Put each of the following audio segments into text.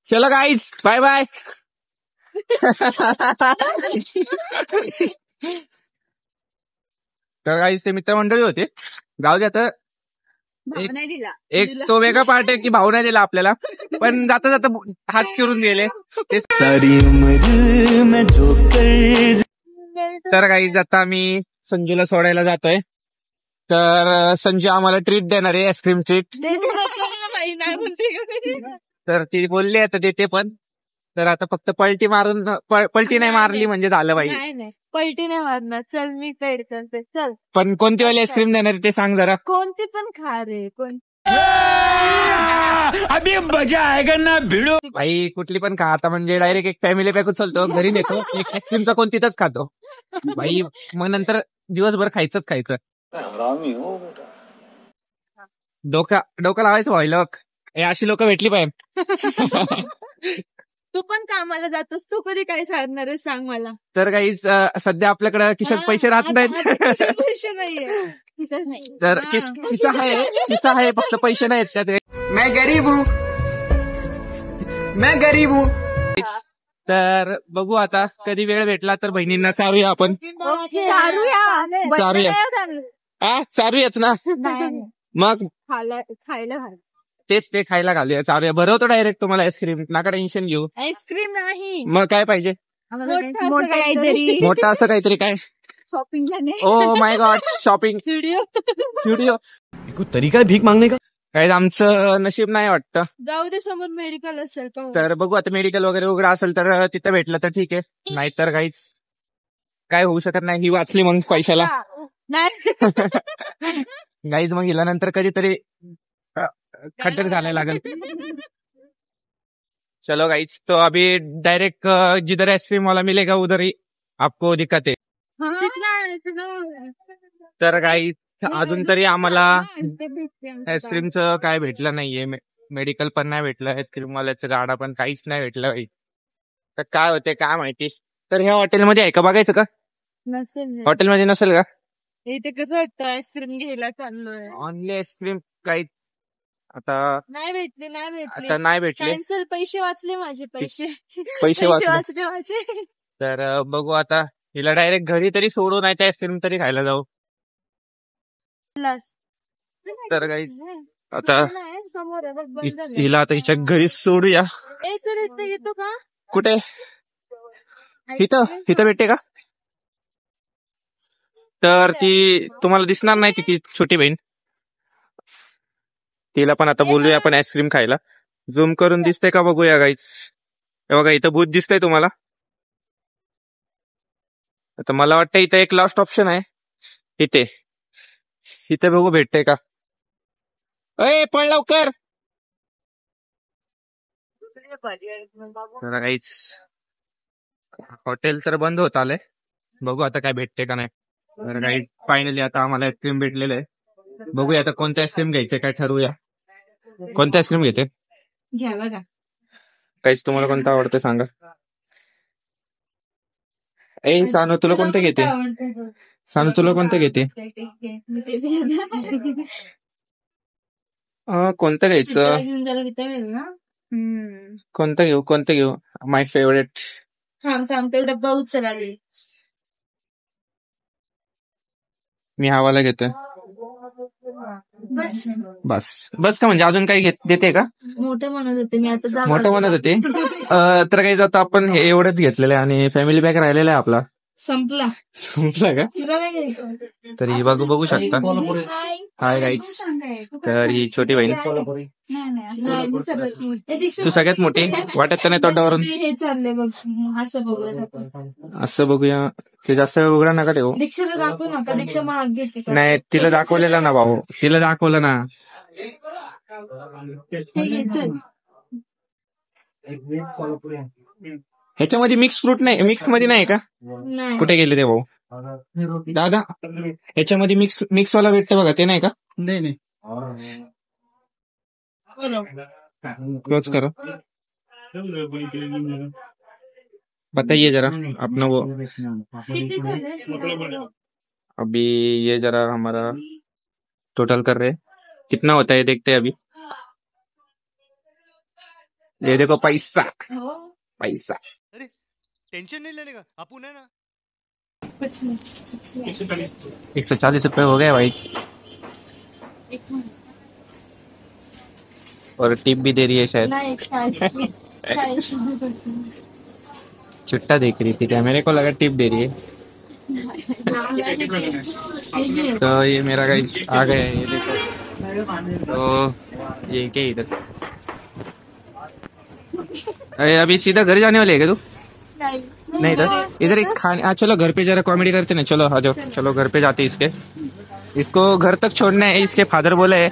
चलो guys bye bye. तर guys ते मित्रमंडळी होते. जाऊ द्या. तर एक तो वेगळा पार्ट आहे की भाऊ नाही दिला आपल्याला, पण जाता जाता हात फिरून गेले ते सारी उम्र में जोकर. तर गाईज आता आम्ही संजूला सोडायला जातोय. तर संजू आम्हाला ट्रीट देणार आहे, आईस्क्रीम ट्रीट. तर ती बोलली आता देते, पण तर आता फक्त पलटी मारून पलटी नाही मारली म्हणजे झालं पाहिजे. पलटी नाही मारणार. चल मी पेड करते. चल. पण कोणती वाली आईस्क्रीम देणार आहे ते सांग जरा. कोणती पण खा रे. कोण अभी मजा आएगा ना भिडो. भाई कुठली पण खा आता, म्हणजे डायरेक्ट एक फॅमिली पॅक उचलतो घरी नेतो, एक आईस्क्रीमचा कोण तिथंच खातो भाई. मग नंतर दिवसभर खायचं. डोकं लावायचं व्हायला. अशी लोक भेटली पाहिजे. तू पण कामाला जातोस, तू कधी काय सांगणार आहे सांग मला. तर काही सध्या आपल्याकडे खिशात पैसे राहत नाहीत. पैसे नाहीये खिशात नाही. तर खिसा आहे फक्त पैसे नाहीत त्यात. मैं गरीब हूँ. तर बघू आता कधी वेळ भेटला तर बहिणींना चारूया आपण. चारूयाच ना. मग खायला तेच ते खायला घालूया, चारूया. भरवतो डायरेक्ट तुम्हाला आईस्क्रीम, नका टेन्शन घेऊ. आईस्क्रीम नाही, मग काय पाहिजे? मोठा असं काहीतरी. काय शॉपिंगला? Oh my God, shopping studio. तरीका भीक मागणे का? काय आमचं नशीब नाही वाटतं. जाऊ दे, समोर मेडिकल असेल तर बघू आता. मेडिकल वगैरे उघडा असेल तर तिथं भेटलं तर ठीक आहे, नाहीतर काहीच काय होऊ शकत नाही. ही वाचली मग पैशाला गाईज. मग हिला नंतर कधीतरी खड्डर घालायला लागेल. चलो गाइस, तो अभी डायरेक्ट जिधर आइसक्रीम वाला मिलेगा उधर ही आपको दिक्कत है. तर गाइस अजून तरी आम्हाला आईस्क्रीमचं काय भेटलं नाहीये. मेडिकल पण नाही भेटलं, आईस्क्रीम वाल्याचं गाडा पण काहीच नाही भेटलं भाई. तर काय होते काय माहिती. तर ह्या हॉटेलमध्ये आहे का, बघायचं का? नसेल. हॉटेलमध्ये नसेल का? इथे कसं वाटतं आईस्क्रीम घ्यायला चाललोय. ऑनली आईस्क्रीम काहीच आता नाही भेटले. आता नाही भेटले. कॅन्सल. पैसे वाचले माझे. पैसे वाचले माझे. तर बघू आता. हिला डायरेक्ट घरी तरी सोडू, नाही तर आईस्क्रीम तरी खायला जाऊ. तर काही आता हिला आता हिच्या घरी सोडूया. येतो का? कुठे? इथं भेटते का? तर ती तुम्हाला दिसणार नाही, ती छोटी बहीण. तिला पण आता बोलूया आपण आईस्क्रीम खायला. झूम करून दिसते का बघूया गाईच. हे बघा, इथं बूथ दिसतंय तुम्हाला. आता मला वाटतं इथं एक लास्ट ऑप्शन आहे. इथे बघू भेटते का. अय पण लवकर. गाईच हॉटेल तर बंद होत आलंय. बघू आता काय भेटते का नाही. तर गाईज फायनली आता आम्हाला आईस्क्रीम भेटलेलं आहे. बघूया आता कोणतं आईस्क्रीम घ्यायचं काय ठरवूया. कोणतं आईस्क्रीम घेते? घ्या बघा. काहीच तुम्हाला कोणतं आवडतं सांगा. सानू तुला कोणतं घेते? कोणतं घ्यायचं? कोणतं घेऊ? माय फेवरेट. थांब तो डब्बा उचला. मी हवाला घेतोय. बस का म्हणजे अजून काही देते का? मोठं म्हणत होते मी आता. मोठं म्हणत होते. तर काही जातं आपण हे एवढंच घेतलेलं आहे आणि फॅमिली पॅक राहिलेला आहे आपला. संपला का? तरी बघू शकता. Hi guys. तर ही छोटी बहीण. तू सगळ्यात मोठी वाटत तर नाही तोंडावरून. असं बघूया. ते जास्त वेळ उघडा नका ठेवू. दीक्षाला दाखवू नका. दीक्षा महाग घेते. नाही, तिला दाखवलेलं ना भाऊ. तिला दाखवलं ना. ह्याच्यामध्ये मिक्स फ्रूट नाही, मिक्स मध्ये नाही का? कुठे गेले ते भाऊ? दादा ह्याच्यामध्ये मिक्स वाला भेटतं बघा, ते नाही का? नाही. क्लोज करो. बताइए जरा अपना वो. अभी ये जरा हमारा टोटल कर रहे कितना होता है देखते हैं अभी. ये देखो पैसा पैसा। अरे टेंशन नहीं लेने का, अपुन है ना। कुछ नहीं 140 रुपए हो गए भाई, और टिप भी दे रही है शायद। नाही 40 चिट्टा देख रही थी क्या, मेरे को लगा टिप दे रही है। तो ये मेरा गाइस आ गया है, ये देखो। तो ये क्या इधर, अरे अभी सीधा घर जाने वाले है क्या तू? नहीं इधर एक खाने, चलो घर पे जरा कॉमेडी करते ना, चलो आ जाओ, चलो घर पे जाते इसके। इसको घर तक छोड़ना है, इसके फादर बोले है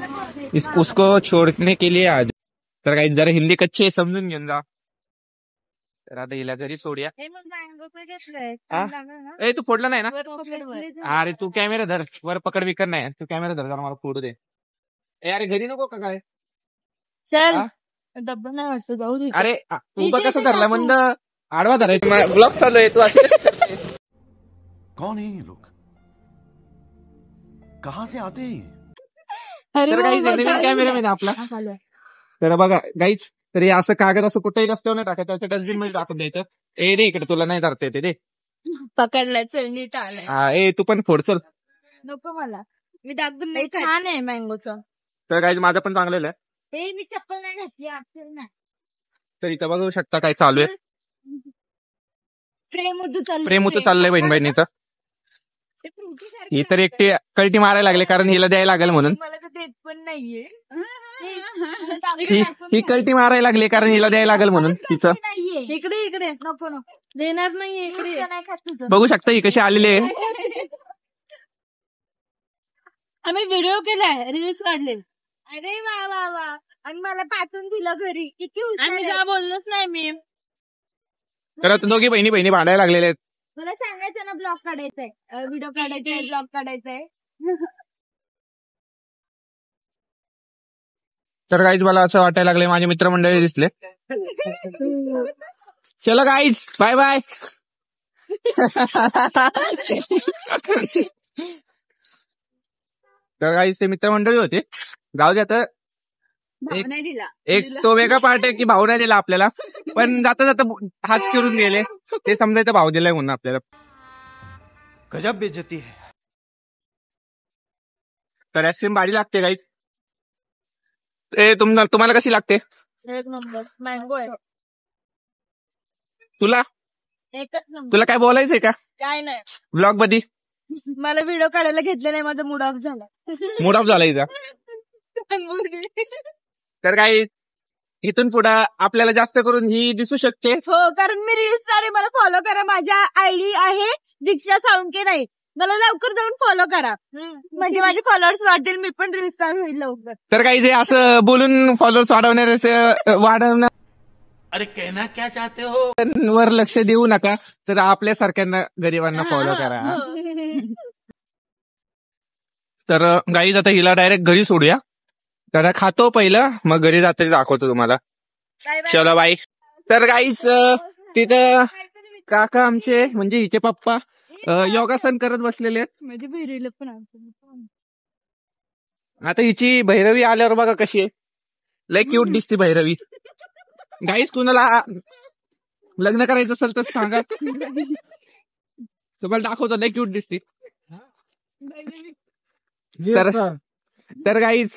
उसको छोड़ने के लिए आज। तर काही जरा हिंदी कच्ची आहे, समजून घेऊन जा। तर आता हिला घरी सोडूया। ए तू फोडला नाही ना? अरे तू कॅमेरा धर, वर पकड विकर नाही, तू कॅमेरा धर, जरा मला फोडू दे। ए अरे घरी नको का काय? चल डब्बा नाही वाटत, जाऊ दे। अरे तू बघ कसं धरला, मंद आडवा धरायचं, ब्लॉग चालू आहे, तू असं कौन है ये लोग, कहाँ से आते हैं? तर गाईज नवीन कॅमेरा आहे ना आपला, तर बघा गाईज, तरी असं कागद असं कुठेही रस्त्यावर नाही टाकायचं, त्याच्या डस्टबिन मध्ये टाकून द्यायचं। ए रे इकडे, तुला नाही धरता येते दे। पकडलाय, चल नीट आलाय। हा ए तू पण फोड चल। नको मला, मी दागून नाही, छान आहे मँगोचं। तर गाईज माझं पण चांगलेलं आहे। हे मी चप्पल नाही घातली, आजकाल नाही। तर इथं बघू शकता काय चालू आहे, प्रेम चाललंय बहीण बहिणीचं। ही तर एकटी कल्टी मारायला लागले, कारण हिला द्यायला लागेल म्हणून। मला तर देत पण नाहीये। ही कल्टी मारायला लागली, कारण हिला द्यायला लागेल म्हणून तिचं। इकडे इकडे नको नको, देणार नाहीये, इकडे नाही खात तुझं। बघू शकता ही कशी आलेली आहे। आम्ही व्हिडिओ केलाय, रील्स काढले। अरे वा वा वा, आणि मला पाठवून दिलं घरी, किती आम्ही जा बोललोच नाही मी। तर आता दोघी बहिणी भांडायला लागलेले आहेत। मला सांगायचं ना, ब्लॉग काढायचाय, व्हिडिओ काढायचाय, ब्लॉग काढायचाय। तर गाईज मला असं वाटायला लागले माझे मित्रमंडळी दिसले। चलो गाईज बाय बाय। तर गाईज ते मित्रमंडळी होते, जाऊ दे आता। एक तो वेगळा पार्ट आहे की भाऊ नाही दिला आपल्याला, पण जाता जाता हात फिरून गेले, ते समजायचं भाऊ दिलाय म्हणून आपल्याला। गजब बेइज्जती है। तर आईस्क्रीम भारी लागते गाईज। तुम्हाला कशी लागते? एक नंबर मँगो आहे। तुला एकच नंबर। तुला काय बोलायचंय का काय नाही, ब्लॉग मध्ये? मला व्हिडिओ काढायला घेतले नाही, माझा मूड ऑफ झाला। मूड ऑफ झाला हिचा। तर काही इथून पुढं आपल्याला जास्त करून ही दिसू शकते। हो, कारण मी रील्स आणि मला फॉलो करा, माझ्या आयडी आहे दीक्षा साळुंके नाही, मला लवकर जाऊन फॉलो करा, म्हणजे माझे फॉलोअर्स वाढतील, मी पण रील्स स्टार होईल लवकर। तर काही जे असं बोलून फॉलोअर्स वाढवणार अरे कहना क्या चाहते हो, वर लक्ष देऊ नका, तर आपल्या सारख्यांना गरिबांना फॉलो करा। तर गाईज आता हिला डायरेक्ट घरी सोडूया, तर खातो पहिलं, मग घरी जाता दाखवतो तुम्हाला। चलो बाई। तर गाईज तिथं काका आमचे, म्हणजे हिचे पप्पा योगासन करत बसलेले आहेत। माझी भैरवीला पण आता हिची भैरवी आल्यावर बघा कशी आहे, लय क्यूट दिसते भैरवी। गाईज कुणाला लग्न करायचं असेल तर सांगा, तुम्हाला दाखवतो, लय क्यूट दिसते। तर गाईज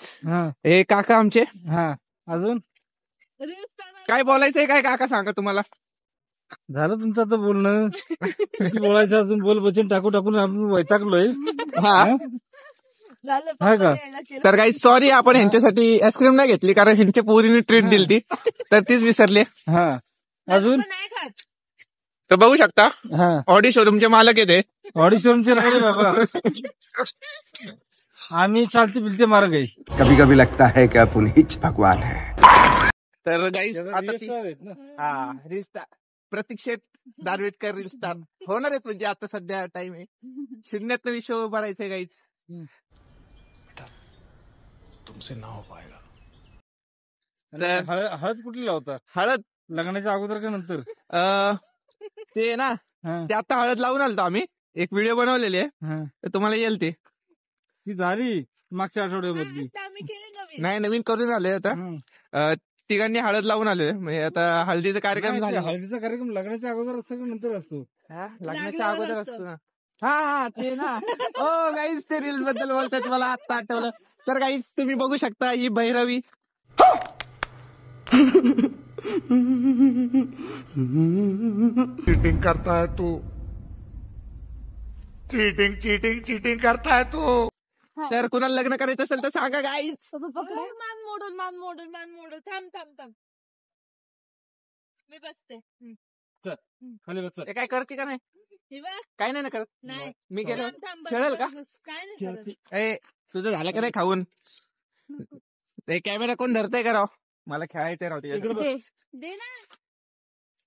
हे काका आमचे। अजून काय बोलायचंय काय काका, सांगा तुम्हाला। झालं तुमचं आता बोलणं, किती बोलायचं अजून, बोल बचन टाकून आपण वैतागलोय। हा का? तर काही सॉरी, आपण ह्यांच्यासाठी आईस्क्रीम नाही घेतली, कारण ह्यांच्या पोरीने ट्रीट दिली ती, तर तीच विसरली। हा अजून तर बघू शकता, हा ऑडी शोरूमचे मालक येते। ऑडिशनचे राहिले बाबा, आम्ही चालते बिलते मार्ग आहे। कभी कभी लगता है कि आप उन्हीं भगवान है। तर गाईज आता रिस्ता प्रतीक्षेत दारवेटकर रिस्ता होणार आहेत, म्हणजे आता सध्या टाइम आहे, शून्यात विश्व भरायचंय गाईज। तुमसे ना हो पाएगा। हळद कुठली लावता, हळद लग्नाच्या अगोदर का नंतर? ते ना, ते आता हळद लावून आलतो आम्ही, एक व्हिडिओ बनवलेली आहे, तर तुम्हाला येईल ती ती झाली मागच्या आठवड्यामधली, नाही नवीन करून आले आता। तिघांनी हळद लावून आलोय म्हणजे आता हळदीचा कार्यक्रम नाही, झाला. हळदीचा कार्यक्रम लग्नाच्या अगोदर असतो की नंतर असतो? लग्नाच्या अगोदर असतो ना. हा ते ना. ओ गाईज ते रील्स बद्दल बोलतात मला आता आठवलं. तर गाईज तुम्ही बघू शकता ही भैरवी. चीटिंग करता है तू, चीटिंग चीटिंग चीटिंग करता है तू. तर कुणाला लग्न करायचं असेल तर सांगा गाईज. मान मोडून थांब मी बसते. खाली बस. काय करते का नाही? काय नाही ना करत. नाही. मी गेलो थांब, बस, खेळेल बस, का? बस. काय नाही करत. ए तुझं झालं का नाही खाऊन? ते कॅमेरा कोण धरतय का राव? मला खेळायचंय राव तिकडे. दे ना.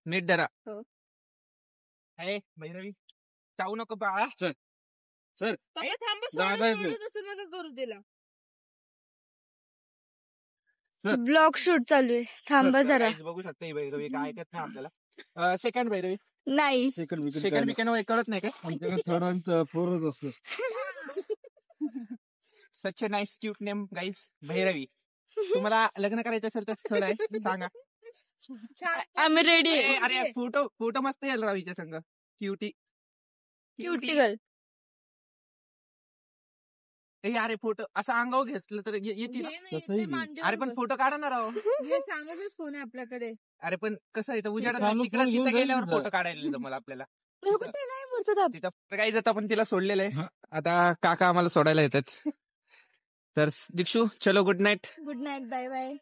नीट धरा. हो. ए भैरवी चावू नको बाळा. सर पप्पा थांब, दादा येतो. सोडून तसं नका करू दिला. सर. ब्लॉग शूट चालू आहे, थांबा जरा. Guys, बघू शकता ही भैरवी काय ऐकत नाही आपल्याला. सेकंड भैरवी. नाही. सेकंड विकेंड कळत नाही का? आमच्याकडे थर्ड आणि फोर्थ असतं. Such nice cute name guys Bhairavi. तुम्हाला लग्न करायचं असेल तर स्थळ आहे सांगा. आम्ही रेडी ए, अरे फोटो मस्त येईल राव हिच्या संग. Cutie cuticle. अरे फोटो असं अंगावर घेतलं तर येते ना. अरे पण फोटो काढा ना राव. सांगायचंच फोन आहे आपल्याकडे. अरे पण कसं आहे उजाडात चालू तिकडे फोन घेऊन तिथं गेल्यावर जायचं. फोटो काढायला जमलं आपल्याला. ते नाही पुढचं तिथं काही जात आपण तिला सोडलेलं आहे. आता काका आम्हाला सोडायला येतात. तर दीक्षू चलो good night. Good night, bye bye.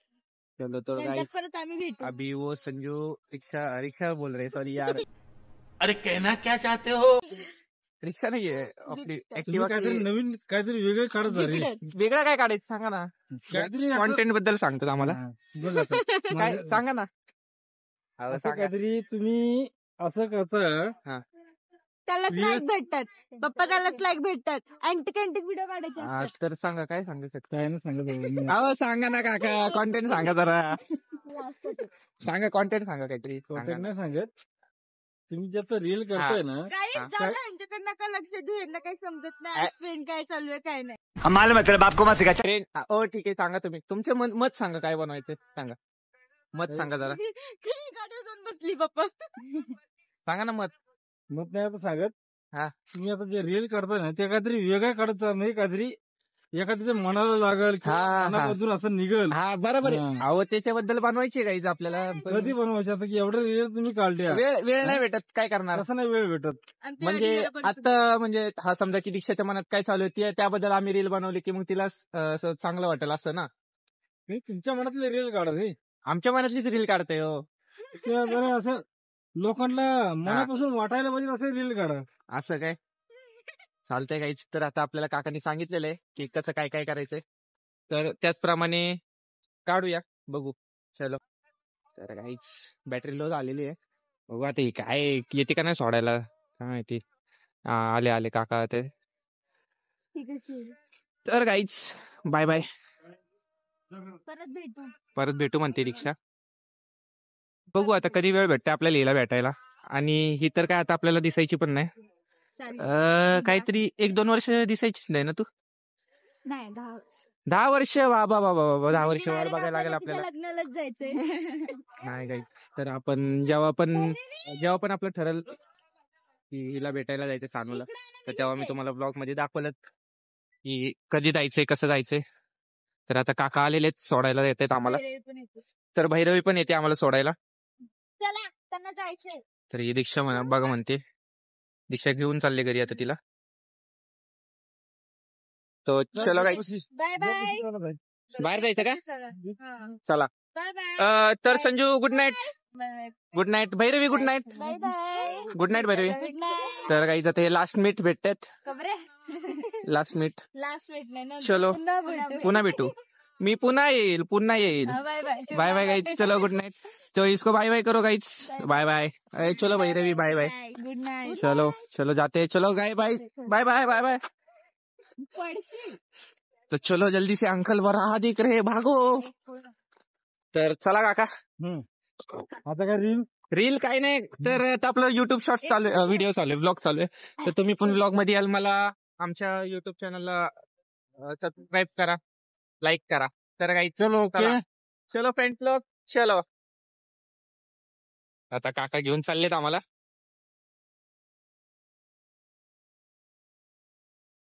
चलो तो नंतर गाइस परत आम्ही भेटू. अभी वो संजू रिक्शा बोल रहे सॉरी यार. अरे कहना क्या चाहते हो? रिक्षा नाहीये आपली तुम्ही ऍक्टिव्हा. काहीतरी नवीन काहीतरी वेगळे काढत झाले. वेगळं काय काढायचं सांगा ना. काहीतरी असं- कॉन्टेंट बद्दल सांगतो आम्हाला. हा, बोला आता. काय सांगा ना. अहो, असं सांगा. काहीतरी तुम्ही असं करता. त्यालाच Weird. लाईक भेटतात. पप्पा त्यालाच लाईक भेटतात. अँटिक व्हिडिओ काढायचे हा, असतात. तर सांगा काय सांगू शकता. काय नाही सांगत आहे मी. अहो सांगा ना काका कॉन्टेंट सांगा जरा. सांगा कॉन्टेंट सांगा काहीतरी सांगा Content ना. नाही सांगत. तुम्ही ज्याचं रील करताय ना काही हा. जाऊ दे, यांच्याकडे नका लक्ष देऊ. यांना काही समजत नाही ट्रेन काय चालू आहे काय नाही. हमारे मतलब आपको मत सिखा. ट्रेन हो ठीक आहे सांगा तुम्ही तुमचे मत सांगा काय बनवायचं सांगा. मत सांगा जरा. काही गाडी जाऊन बसली पप्पा. सांगा ना मत. मग नाही आता सांगत. हा. तुम्ही आता जे रील करताय ना ते काहीतरी वेगळं काढत नाही. काहीतरी एखाद्या मनाला लागल किंवा हा. मनामधून असं निघल. हा बरोबर आहे. हा. अहो त्याच्याबद्दल बनवायची काहीच आपल्याला. कधी बनवायचं आता की एवढं रील तुम्ही काढल्या वेळ नाही भेटत काय करणार. असं नाही वेळ भेटत. आमच्या म्हणजे गाडीला पण- आता म्हणजे हा समजा की दीक्षाच्या मनात काय चालू आहे त्याबद्दल आम्ही रील बनवली की मग तिला असं चांगलं वाटेल असं ना. हे तुमच्या मनातले रील काढा रे. आमच्या मनातलीच रील काढते हो. ते जरा असं लोकांना मनापासून वाटायला पाहिजे असं रील काढा. असं काय चालतंय काहीच. तर आता आपल्याला काकांनी सांगितलेलं आहे की कसं काय काय करायचंय तर त्याचप्रमाणे काढूया बघू. चलो तर काहीच बॅटरी लो झालेली आहे. बघू आता ही काय येते का नाही सोडायला काय माहिती. आले काका ते. ठीक आहे, ठीक आहे. तर काहीच बाय बाय. परत भेटू म्हणते रिक्षा. बघू आता कधी वेळ भेटते आपल्याला हिला भेटायला. आणि ही तर काय आता आपल्याला दिसायची पण नाही. चालेल. काहीतरी 1-2 वर्ष दिसायचीच नाही ना तू. नाही 10 वर्ष. 10 वर्ष बाबा 10 वर्ष म्हणजे वाट direct बघायला लागेल तिच्या आपल्याला. लग्नालाच जायचंय. नाही काही. तर आपण जेव्हा पण आपलं ठरल की हिला भेटायला जायचं सानूला तर तेव्हा मी तुम्हाला ब्लॉग मध्ये दाखवलं की कधी जायचंय कसं जायचंय. तर आता काका आलेले सोडायला येतात आम्हाला. तर भैरवी पण येते आम्हाला सोडायला. चला त्यांना जायचंय. तर ही दीक्षा बघा म्हणते. दीक्षा घेऊन चालले घरी आता तिला. तो चलो गाईस बाय बाय. बाहेर जायचं का चला. Bye bye. तर Sanju good night. Good night Bhairavi. Good night. Bye bye. Good night Bhairavi. Good night. तर गाईज आता हे लास्ट मीट भेटतात. कबरे. Last meet. लास्ट वीक नाही ना. चलो पुन्हा भेटू. मी पुन्हा येईल. Bye bye. Bye bye guys. चलो गुड नाईट. तो इसको बाय बाय करो गाईज. Bye bye. चलो Bhairavi bye bye. Good night. चलो जाते. चलो guy bye bye bye bye bye. तो चलो जल्दी से अंकल वरा दिख रहे भागो. तर चला काका. आता काय रील काय नाही तर आता आपलं युट्यूब शॉर्ट चालू आहे. व्हिडिओ चालू आहे. ब्लॉग चालू आहे. तर तुम्ही पण ब्लॉग मध्ये याल. मला आमच्या युट्यूब चॅनलला सबस्क्राईब करा लाईक करा. तर काही चलो ओके. चलो फ्रेंड्स लोक चलो आता काका घेऊन चाललेत आम्हाला.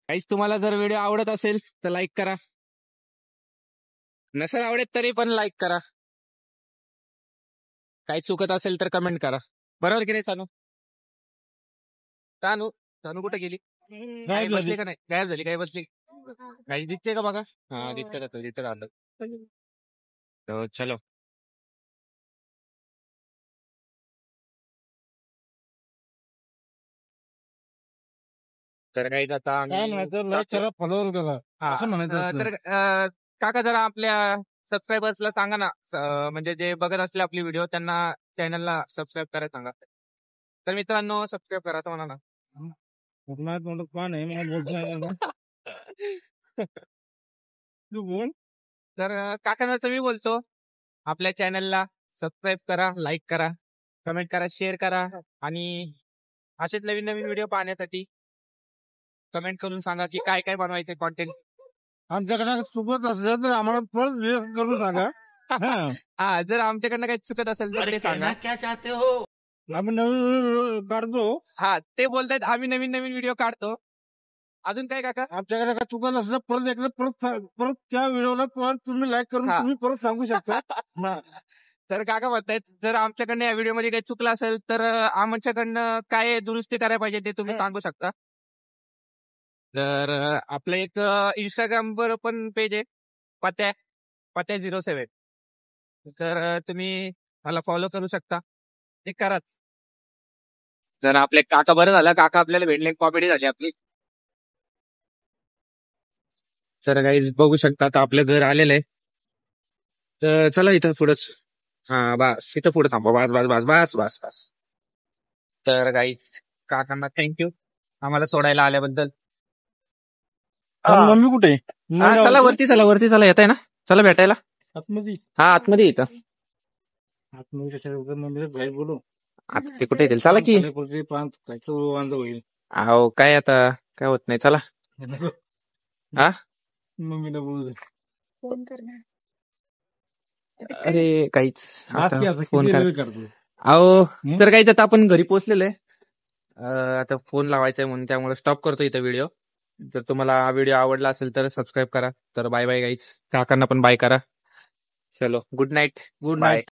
काहीच तुम्हाला जर व्हिडिओ आवडत असेल तर लाईक करा, नसेल आवडत तरी पण लाईक करा. काही चुकत असेल तर कमेंट करा. बरोबर की नाही सानू? सानू सानू कुठे गेली? काही बसली का नाही? गायब झाली. काही बसली? काही दिसते का बघा? हा दिसते आलं. तो चलो तर काही आता फॉलोअर करा असं म्हणायचं असतं. तर काका जरा आपल्या सबस्क्रायबर्सला सांगा ना, म्हणजे जे बघत असले आपली व्हिडिओ त्यांना चॅनलला सबस्क्राईब करायला सांगा. तर मित्रांनो सबस्क्राईब करायचं म्हणा ना. कोकणात म्हणतो कोण आहे मला बोलतो नाही ना. तू बोल. तर काकांना मी बोलतो, आपल्या चॅनलला सबस्क्राईब करा, लाईक करा, कमेंट करा, शेअर करा आणि असेच नवीन नवीन व्हिडिओ पाहण्यासाठी कमेंट करून सांगा की काय काय बनवायचं कॉन्टेंट. आमच्याकडे चुकत असलं तर आम्हाला परत वेळ करून सांगा. हा जर आमच्याकडनं काही चुकत असेल तर अरे ते सांगा. कहना क्या चाहते हो? आम्ही नवीन काढतो. हा ते बोलतायत आम्ही नवीन नवीन व्हिडिओ काढतो. अजून काय काका? आमच्याकडे काय चुकत असलं परत एकदा परत त्या व्हिडिओला परत तुम्ही लाईक करून हा. तुम्ही परत सांगू शकता. तर काका म्हणतायत जर आमच्याकडनं या व्हिडिओ मध्ये काही चुकलं असेल तर आमच्याकडनं काय दुरुस्ती करायला पाहिजे ते तुम्ही सांगू शकता. तर आपलं एक इंस्टाग्रामवर पण पेज आहे, पत्या 07. तर तुम्ही मला फॉलो करू शकता, ते कराच. तर आपले काका बरं झालं, काका आपल्याला भेटले, कॉमेडी झाली आपली. तर काही बघू शकता आता आपलं घर आलेलं आहे. तर चला इथं पुढंच. हा बस इथं पुढे थांबा. बस बस बस बस बस बस. तर गाईज काकांना थँक्यू आम्हाला सोडायला आल्याबद्दल. मम्मी कुठे आहे? हा, चला वरती चला येत आहे ना, चला भेटायला. आतमध्ये हा आतमध्ये येतं. आतमध्ये कशा मम्मीला बाहेर बोलू. आता ते कुठे येतील? चला की. होईल अहो काय आता काय होत नाही, चला. हा मम्मीला बोलू. फोन करणार. अरे काहीच आता फोन कर. करतो. अहो तर काहीच आता आपण घरी पोहोचलेलो आहे. आता फोन लावायचा आहे म्हणून त्यामुळे स्टॉप करतो इथं व्हिडिओ. जर तुम्हाला व्हिडिओ आवडला असेल तर सबस्क्राईब करा. तर बाय बाय गाईज. काकांना पण बाय करा. चलो गुड नाईट. Good night.